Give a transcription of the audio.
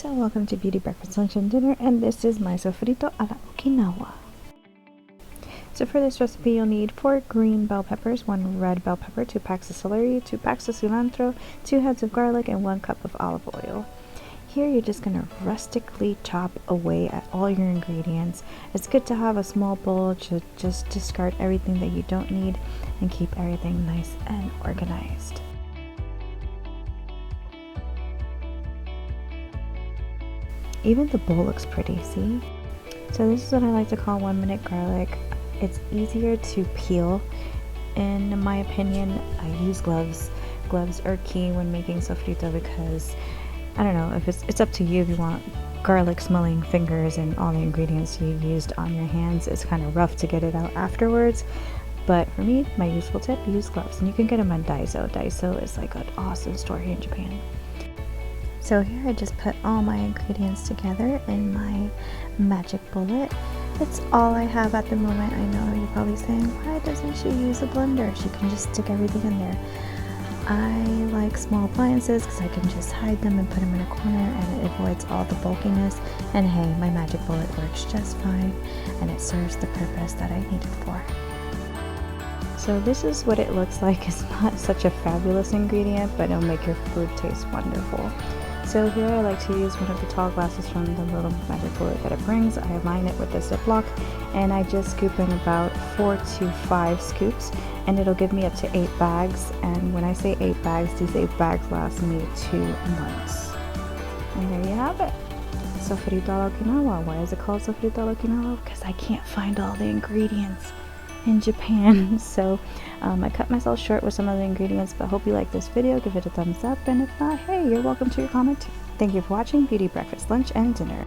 So welcome to Beauty Breakfast, Lunch, and Dinner, and this is my sofrito a la Okinawa. So for this recipe, you'll need 4 green bell peppers, 1 red bell pepper, 2 packs of celery, 2 packs of cilantro, 2 heads of garlic, and 1 cup of olive oil. Here you're just going to rustically chop away at all your ingredients. It's good to have a small bowl to just discard everything that you don't need and keep everything nice and organized. Even the bowl looks pretty, see? So this is what I like to call 1-minute garlic. It's easier to peel. In my opinion, I use gloves. Gloves are key when making sofrito because, I don't know, if it's up to you if you want garlic smelling fingers and all the ingredients you used on your hands. It's kind of rough to get it out afterwards. But for me, my useful tip, use gloves. And you can get them on Daiso. Daiso is like an awesome store here in Japan. So here I just put all my ingredients together in my magic bullet. That's all I have at the moment. I know you're probably saying, why doesn't she use a blender? She can just stick everything in there. I like small appliances because I can just hide them and put them in a corner and it avoids all the bulkiness. And hey, my magic bullet works just fine and it serves the purpose that I need it for. So this is what it looks like. It's not such a fabulous ingredient, but it'll make your food taste wonderful. So here I like to use one of the tall glasses from the little magic bullet that it brings. I align it with the Ziploc and I just scoop in about 4 to 5 scoops and it'll give me up to 8 bags. And when I say 8 bags, these 8 bags last me 2 months. And there you have it. Sofrito a la Okinawa. Why is it called Sofrito a la Okinawa? Because I can't find all the ingredients in Japan. So I cut myself short with some of the ingredients, but hope you like this video. Give it a thumbs up, and if not, hey, you're welcome to your comment too. Thank you for watching Beauty Breakfast, Lunch, and Dinner.